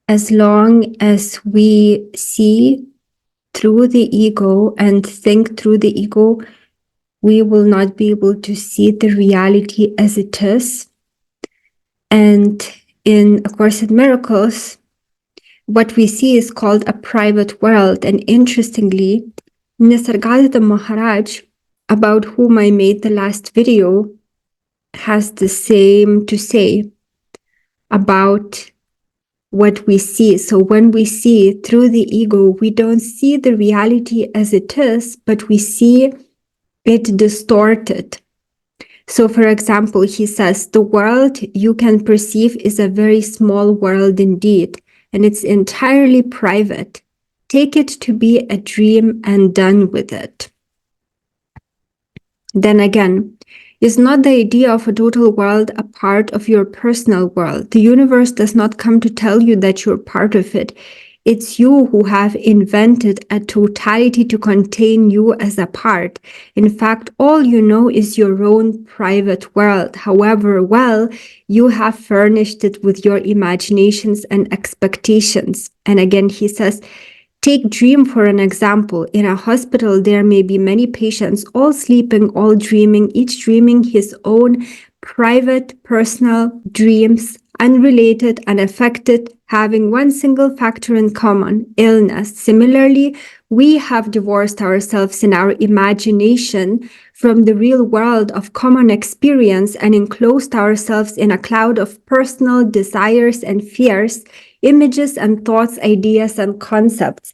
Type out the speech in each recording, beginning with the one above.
As long as we see through the ego and think through the ego, we will not be able to see the reality as it is. And in A Course in Miracles, what we see is called a private world. And interestingly, Nisargadatta Maharaj, about whom I made the last video, has the same to say about what we see. So when we see through the ego, we don't see the reality as it is, but we see it distorted. So for example, he says, the world you can perceive is a very small world indeed, and it's entirely private. Take it to be a dream and done with it. Then again, is not the idea of a total world a part of your personal world? The universe does not come to tell you that you're part of it. It's you who have invented a totality to contain you as a part. In fact, all you know is your own private world. However well, you have furnished it with your imaginations and expectations. And again, he says, take dream for an example. In a hospital, there may be many patients, all sleeping, all dreaming, each dreaming his own private, personal dreams, unrelated, unaffected, having one single factor in common, illness. Similarly, we have divorced ourselves in our imagination from the real world of common experience and enclosed ourselves in a cloud of personal desires and fears, images and thoughts, ideas and concepts.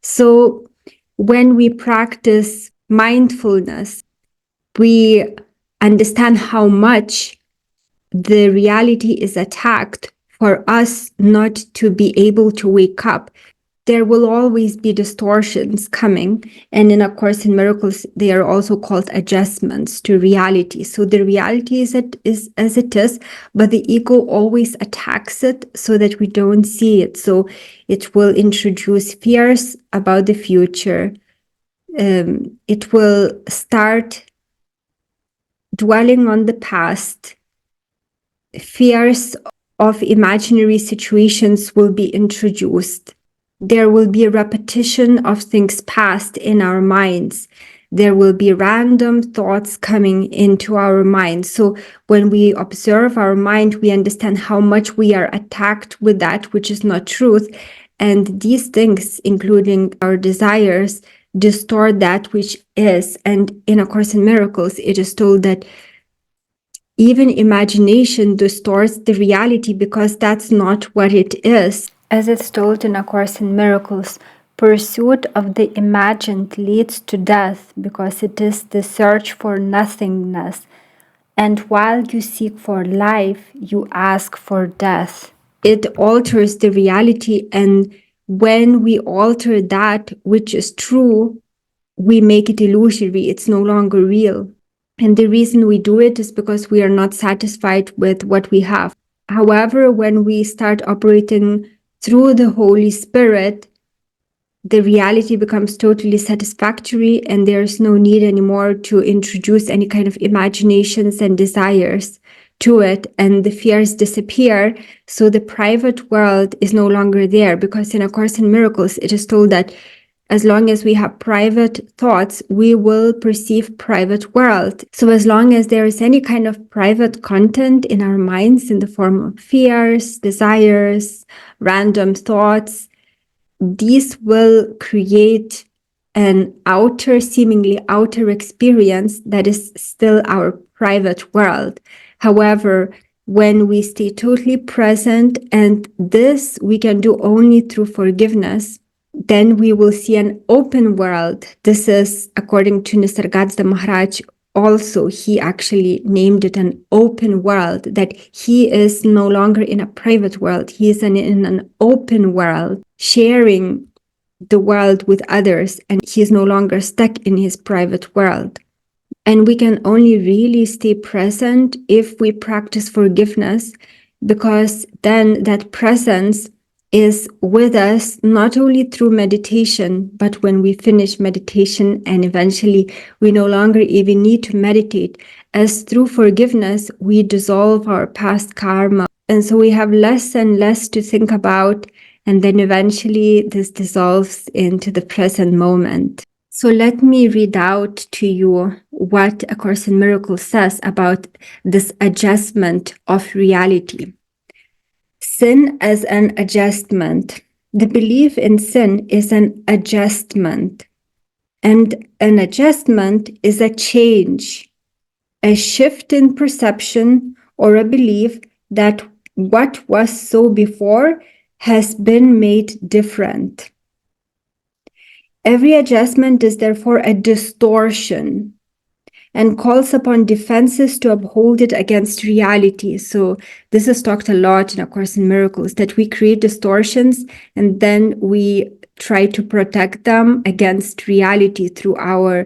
So when we practice mindfulness, we understand how much the reality is attacked for us not to be able to wake up. There will always be distortions coming. And in A Course in Miracles, they are also called adjustments to reality. So the reality is as it is, but the ego always attacks it so that we don't see it. So it will introduce fears about the future. It will start dwelling on the past. Fears of imaginary situations will be introduced. There will be a repetition of things past in our minds. There will be random thoughts coming into our minds. So when we observe our mind, we understand how much we are attacked with that which is not truth. And these things, including our desires, distort that which is. And in A Course in Miracles, it is told that even imagination distorts the reality because that's not what it is. As it's told in A Course in Miracles, pursuit of the imagined leads to death because it is the search for nothingness. And while you seek for life, you ask for death. It alters the reality, and when we alter that which is true, we make it illusory. It's no longer real. And the reason we do it is because we are not satisfied with what we have. However, when we start operating through the Holy Spirit, the reality becomes totally satisfactory and there's no need anymore to introduce any kind of imaginations and desires to it, and the fears disappear. So the private world is no longer there, because in A Course in Miracles, it is told that as long as we have private thoughts, we will perceive private world. So as long as there is any kind of private content in our minds in the form of fears, desires, random thoughts, these will create an seemingly outer experience that is still our private world. However, when we stay totally present, and this we can do only through forgiveness, then we will see an open world. This is according to Nisargadatta Maharaj. Also, he actually named it an open world, that he is no longer in a private world. He is in an open world, sharing the world with others, and he is no longer stuck in his private world. And we can only really stay present if we practice forgiveness, because then that presence is with us not only through meditation, but when we finish meditation and eventually we no longer even need to meditate, as through forgiveness we dissolve our past karma. And so we have less and less to think about and then eventually this dissolves into the present moment. So let me read out to you what A Course in Miracles says about this adjustment of reality. Sin as an adjustment. The belief in sin is an adjustment, and an adjustment is a change, a shift in perception, or a belief that what was so before has been made different. Every adjustment is therefore a distortion and calls upon defenses to uphold it against reality. So this is talked a lot in A Course in Miracles, that we create distortions and then we try to protect them against reality through our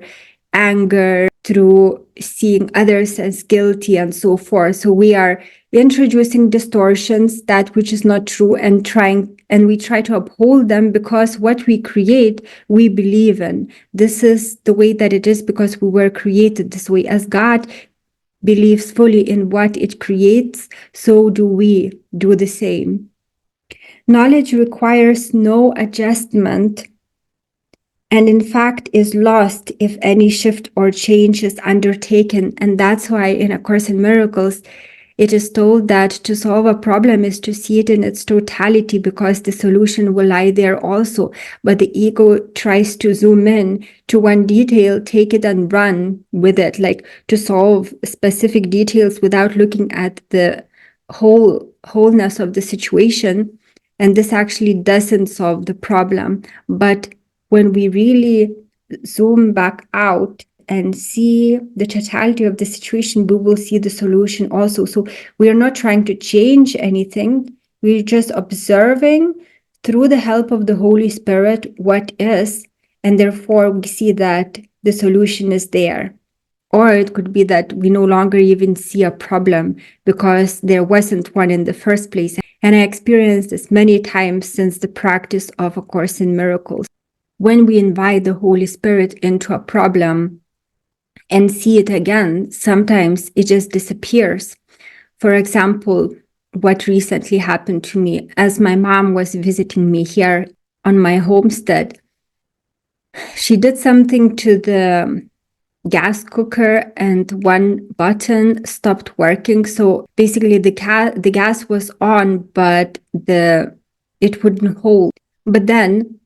anger, through seeing others as guilty and so forth. So we are introducing distortions, that which is not true, and we try to uphold them because what we create, we believe in. This is the way that it is because we were created this way. As God believes fully in what it creates, so do we do the same. Knowledge requires no adjustment, and in fact is lost if any shift or change is undertaken. And that's why in A Course in Miracles, it is told that to solve a problem is to see it in its totality, because the solution will lie there also. But the ego tries to zoom in to one detail, take it and run with it, like to solve specific details without looking at the wholeness of the situation. And this actually doesn't solve the problem. But when we really zoom back out and see the totality of the situation, we will see the solution also. So we are not trying to change anything. We're just observing through the help of the Holy Spirit what is, and therefore we see that the solution is there. Or it could be that we no longer even see a problem because there wasn't one in the first place. And I experienced this many times since the practice of A Course in Miracles. When we invite the Holy Spirit into a problem and see it again, sometimes it just disappears. For example, what recently happened to me, as my mom was visiting me here on my homestead, she did something to the gas cooker and one button stopped working. So basically the gas was on, but it wouldn't hold. But then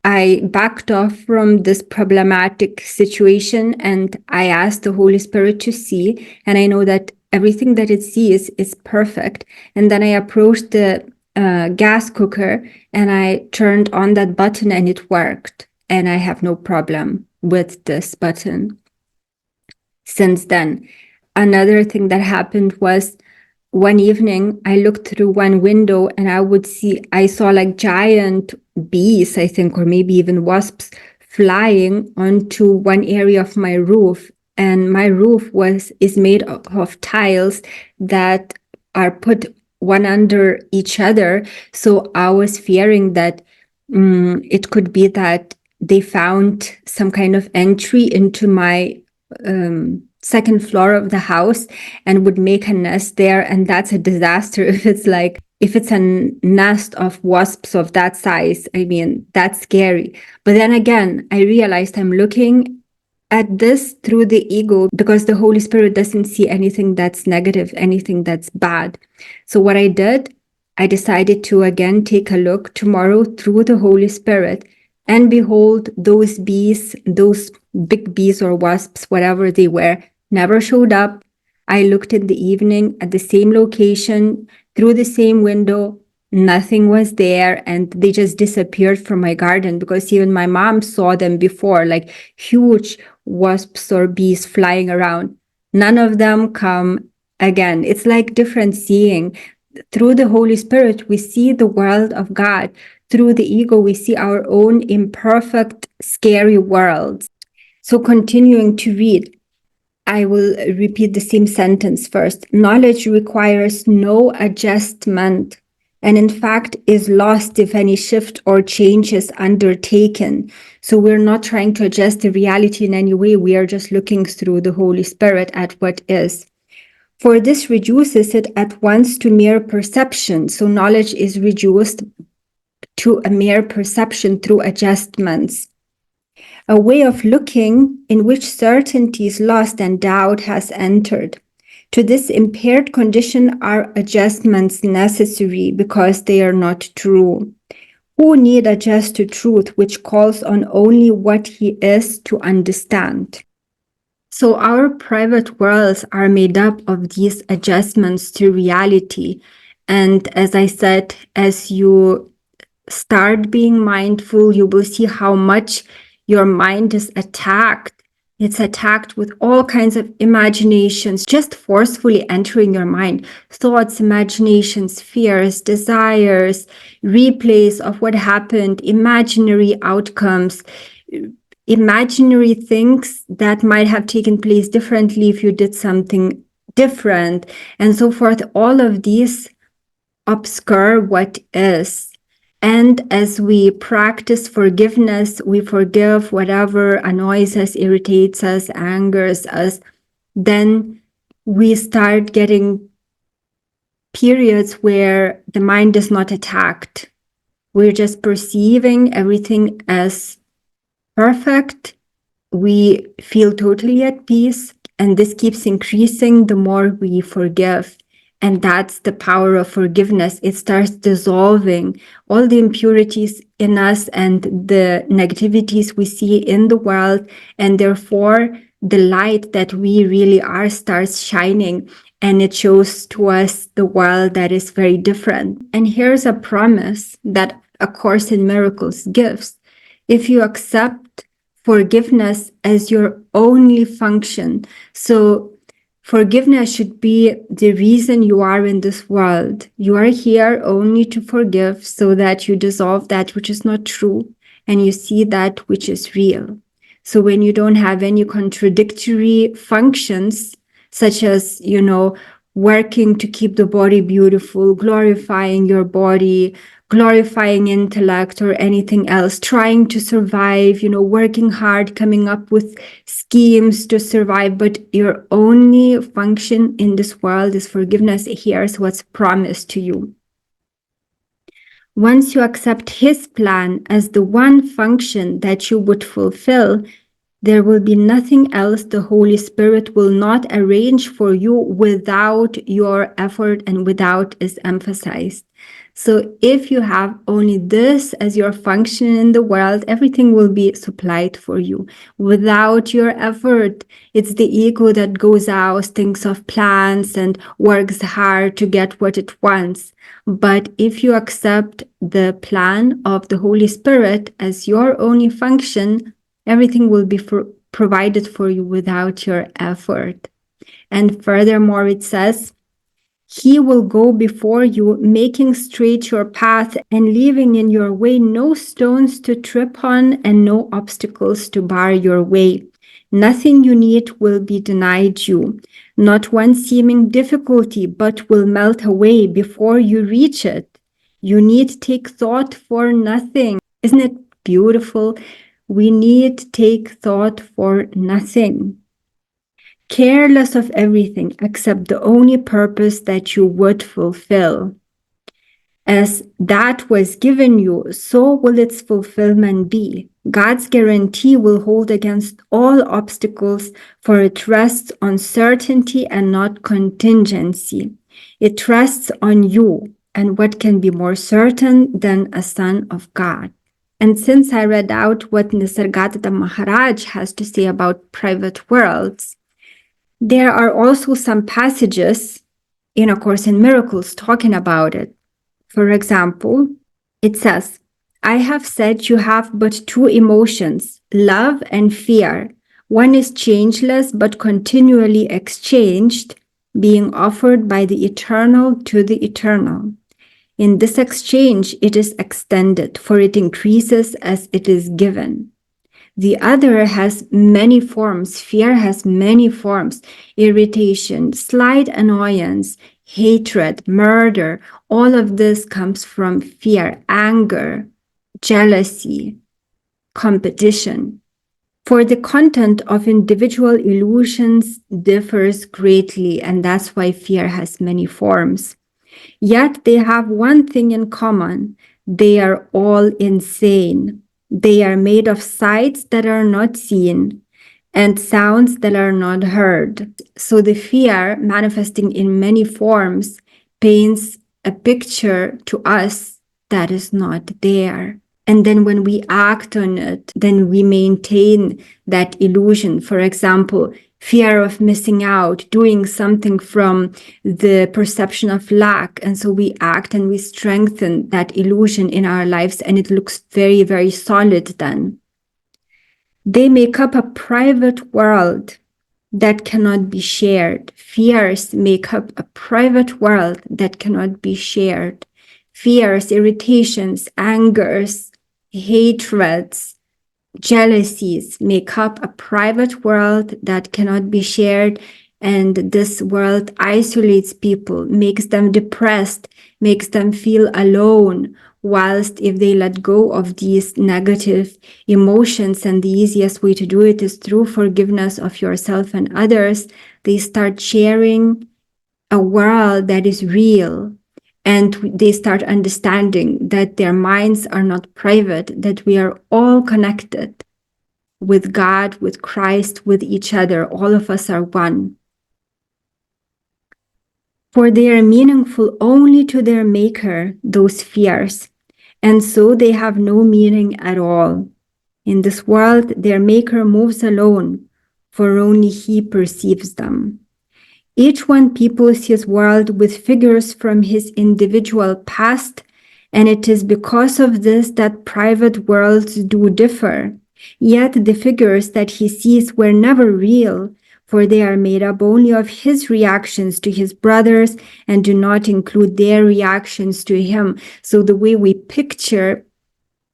I backed off from this problematic situation and I asked the Holy Spirit to see, and I know that everything that it sees is perfect. And then I approached the gas cooker and I turned on that button and it worked. And I have no problem with this button since then. Another thing that happened was one evening I looked through one window and I saw like giant bees, I think, or maybe even wasps flying onto one area of my roof. And my roof is made of tiles that are put one under each other. So I was fearing that it could be that they found some kind of entry into my second floor of the house and would make a nest there. And that's a disaster if it's a nest of wasps of that size. I mean, that's scary. But then again, I realized I'm looking at this through the ego because the Holy Spirit doesn't see anything that's negative, anything that's bad. So what I did, I decided to again take a look tomorrow through the Holy Spirit, and behold, those bees, those big bees or wasps, whatever they were, never showed up. I looked in the evening at the same location, through the same window, nothing was there, and they just disappeared from my garden because even my mom saw them before, like huge wasps or bees flying around. None of them come again. It's like different seeing. Through the Holy Spirit, we see the world of God. Through the ego, we see our own imperfect, scary worlds. So continuing to read, I will repeat the same sentence first. Knowledge requires no adjustment, and in fact is lost if any shift or change is undertaken. So we're not trying to adjust the reality in any way. We are just looking through the Holy Spirit at what is. For this reduces it at once to mere perception. So knowledge is reduced to a mere perception through adjustments. A way of looking in which certainty is lost and doubt has entered. To this impaired condition are adjustments necessary because they are not true. Who need adjust to truth which calls on only what he is to understand? So our private worlds are made up of these adjustments to reality. And as I said, as you start being mindful, you will see how much your mind is attacked. It's attacked with all kinds of imaginations, just forcefully entering your mind. Thoughts, imaginations, fears, desires, replays of what happened, imaginary outcomes, imaginary things that might have taken place differently if you did something different, and so forth. All of these obscure what is. And as we practice forgiveness, we forgive whatever annoys us, irritates us, angers us, then we start getting periods where the mind is not attacked. We're just perceiving everything as perfect. We feel totally at peace, and this keeps increasing the more we forgive. And that's the power of forgiveness. It starts dissolving all the impurities in us and the negativities we see in the world. And therefore, the light that we really are starts shining, and it shows to us the world that is very different. And here's a promise that A Course in Miracles gives. If you accept forgiveness as your only function, so forgiveness should be the reason you are in this world. You are here only to forgive so that you dissolve that which is not true and you see that which is real. So when you don't have any contradictory functions, such as, working to keep the body beautiful, glorifying your body, glorifying intellect or anything else, trying to survive, working hard, coming up with schemes to survive, but your only function in this world is forgiveness. Here's what's promised to you. Once you accept his plan as the one function that you would fulfill, there will be nothing else the Holy Spirit will not arrange for you without your effort and without is emphasized. So if you have only this as your function in the world, everything will be supplied for you without your effort. It's the ego that goes out, thinks of plans and works hard to get what it wants. But if you accept the plan of the Holy Spirit as your only function, everything will be provided for you without your effort. And furthermore, it says, he will go before you, making straight your path and leaving in your way no stones to trip on and no obstacles to bar your way. Nothing you need will be denied you, not one seeming difficulty, but will melt away before you reach it. You need take thought for nothing. Isn't it beautiful? We need take thought for nothing. Careless of everything except the only purpose that you would fulfill. As that was given you, so will its fulfillment be. God's guarantee will hold against all obstacles, for it rests on certainty and not contingency. It rests on you, and what can be more certain than a son of God? And since I read out what Nisargadatta Maharaj has to say about private worlds, there are also some passages in A Course in Miracles talking about it. For example, it says, I have said you have but two emotions, love and fear. One is changeless but continually exchanged, being offered by the eternal to the eternal. In this exchange, it is extended, for it increases as it is given. The other has many forms. Fear has many forms. Irritation, slight annoyance, hatred, murder. All of this comes from fear, anger, jealousy, competition. For the content of individual illusions differs greatly, and that's why fear has many forms. Yet they have one thing in common. They are all insane. They are made of sights that are not seen and sounds that are not heard. So the fear, manifesting in many forms, paints a picture to us that is not there. And then when we act on it, then we maintain that illusion. For example, fear of missing out, doing something from the perception of lack. And so we act and we strengthen that illusion in our lives, and it looks very, very solid then. They make up a private world that cannot be shared. Fears make up a private world that cannot be shared. Fears, irritations, angers, hatreds, jealousies make up a private world that cannot be shared. And this world isolates people, makes them depressed, makes them feel alone. Whilst if they let go of these negative emotions, and the easiest way to do it is through forgiveness of yourself and others, they start sharing a world that is real. And they start understanding that their minds are not private, that we are all connected with God, with Christ, with each other. All of us are one. For they are meaningful only to their maker, those fears, and so they have no meaning at all. In this world, their maker moves alone, for only he perceives them. Each one peoples his world with figures from his individual past, and it is because of this that private worlds do differ. Yet the figures that he sees were never real, for they are made up only of his reactions to his brothers and do not include their reactions to him. So the way we picture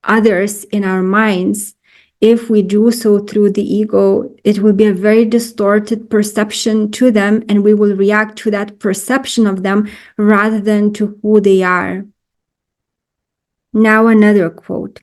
others in our minds, if we do so through the ego, it will be a very distorted perception to them, and we will react to that perception of them rather than to who they are. Now another quote.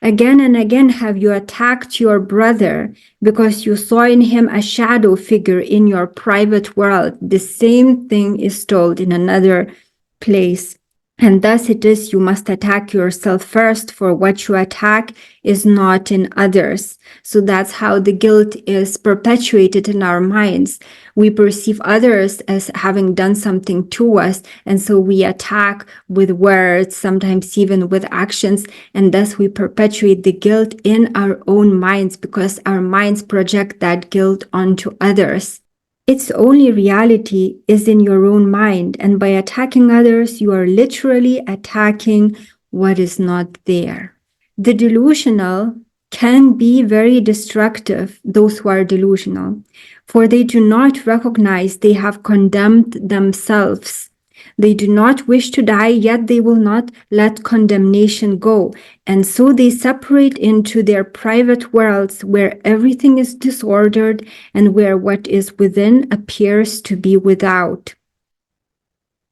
Again and again have you attacked your brother because you saw in him a shadow figure in your private world. The same thing is told in another place. And thus it is you must attack yourself first, for what you attack is not in others. So that's how the guilt is perpetuated in our minds. We perceive others as having done something to us, and so we attack with words, sometimes even with actions, and thus we perpetuate the guilt in our own minds because our minds project that guilt onto others. Its only reality is in your own mind, and by attacking others, you are literally attacking what is not there. The delusional can be very destructive, those who are delusional, for they do not recognize they have condemned themselves. They do not wish to die, yet they will not let condemnation go. And so they separate into their private worlds where everything is disordered and where what is within appears to be without.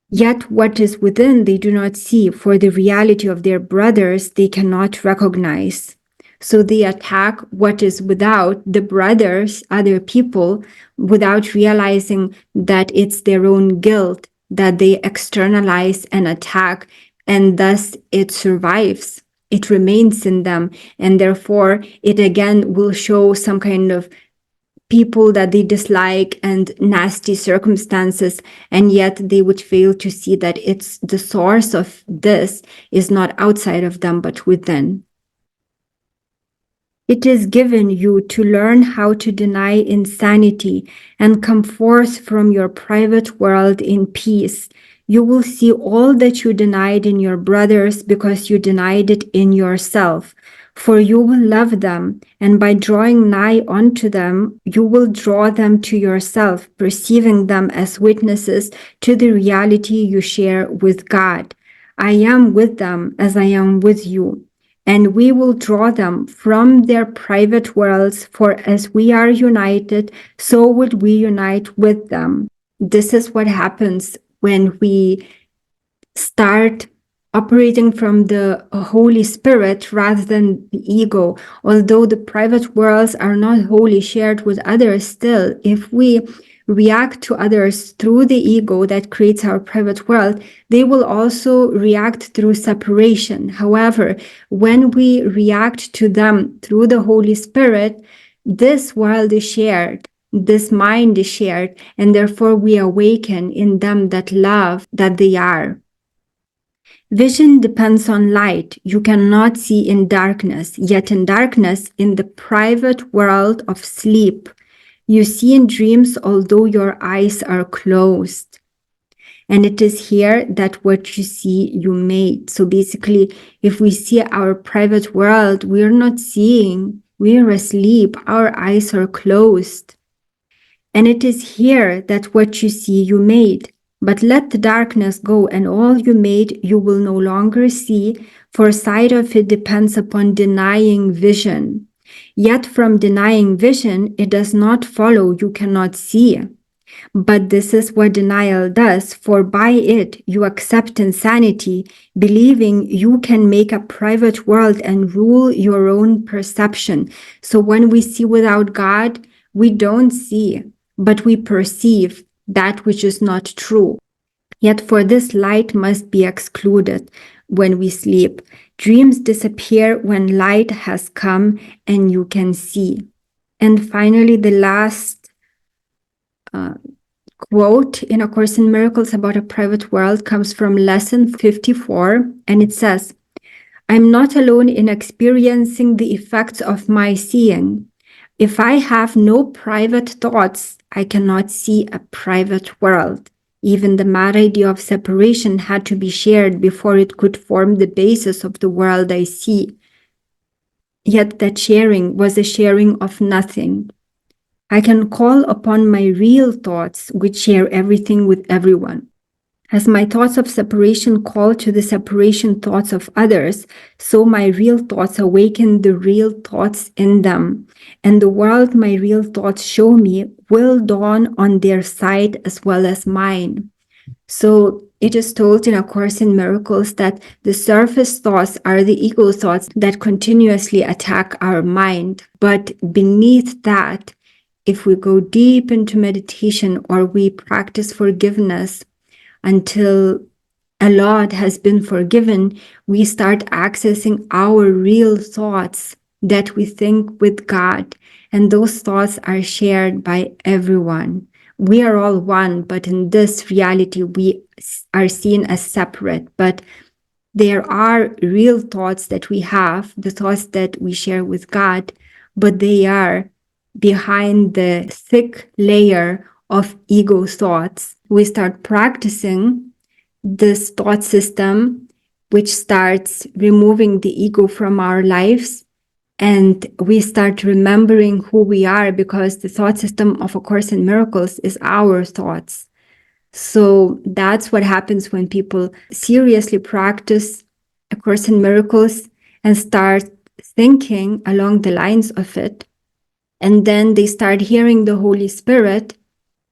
Yet what is within they do not see, for the reality of their brothers they cannot recognize. So they attack what is without, the brothers, other people, without realizing that it's their own guilt that they externalize and attack, and thus it survives. It remains in them, and therefore it again will show some kind of people that they dislike and nasty circumstances, and yet they would fail to see that it's the source of this is not outside of them but within. It is given you to learn how to deny insanity and come forth from your private world in peace. You will see all that you denied in your brothers because you denied it in yourself. For you will love them, and by drawing nigh unto them, you will draw them to yourself, perceiving them as witnesses to the reality you share with God. I am with them as I am with you. And we will draw them from their private worlds, for as we are united, so would we unite with them. This is what happens when we start operating from the Holy Spirit rather than the ego. Although the private worlds are not wholly shared with others, still, if we react to others through the ego that creates our private world, they will also react through separation. However, when we react to them through the Holy Spirit, this world is shared, this mind is shared, and therefore we awaken in them that love that they are. Vision depends on light. You cannot see in darkness, yet in darkness, in the private world of sleep, you see in dreams, although your eyes are closed. And it is here that what you see, you made. So basically, if we see our private world, we're not seeing, we're asleep, our eyes are closed. And it is here that what you see, you made. But let the darkness go, and all you made you will no longer see, for sight of it depends upon denying vision. Yet from denying vision, it does not follow you cannot see. But this is what denial does, for by it you accept insanity, believing you can make a private world and rule your own perception. So when we see without God, we don't see, but we perceive that which is not true. Yet for this light must be excluded when we sleep. Dreams disappear when light has come and you can see. And finally, the last quote in A Course in Miracles about a private world comes from lesson 54, and it says, I'm not alone in experiencing the effects of my seeing. If I have no private thoughts, I cannot see a private world. Even the mad idea of separation had to be shared before it could form the basis of the world I see. Yet that sharing was a sharing of nothing. I can call upon my real thoughts, which share everything with everyone. As my thoughts of separation call to the separation thoughts of others, so my real thoughts awaken the real thoughts in them. And the world my real thoughts show me will dawn on their side as well as mine. So it is told in A Course in Miracles that the surface thoughts are the ego thoughts that continuously attack our mind. But beneath that, if we go deep into meditation or we practice forgiveness until a lot has been forgiven, we start accessing our real thoughts that we think with God. And those thoughts are shared by everyone. We are all one, but in this reality, we are seen as separate. But there are real thoughts that we have, the thoughts that we share with God, but they are behind the thick layer of ego thoughts. We start practicing this thought system, which starts removing the ego from our lives. And we start remembering who we are, because the thought system of A Course in Miracles is our thoughts. So that's what happens when people seriously practice A Course in Miracles and start thinking along the lines of it. And then they start hearing the Holy Spirit,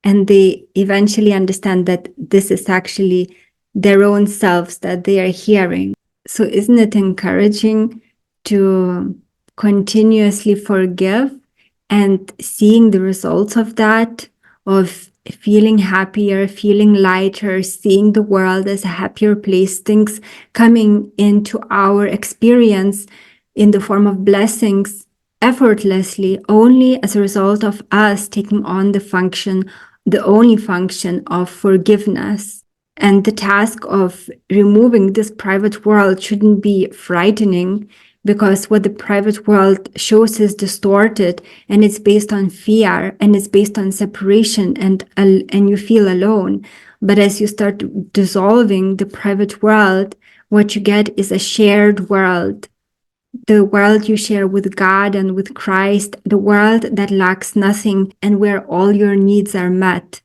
and they eventually understand that this is actually their own selves that they are hearing. So isn't it encouraging to continuously forgive and seeing the results of that, of feeling happier, feeling lighter, seeing the world as a happier place, things coming into our experience in the form of blessings effortlessly, only as a result of us taking on the only function of forgiveness. And the task of removing this private world shouldn't be frightening, because what the private world shows is distorted, and it's based on fear, and it's based on separation, and you feel alone. But as you start dissolving the private world, what you get is a shared world, the world you share with God and with Christ, the world that lacks nothing and where all your needs are met.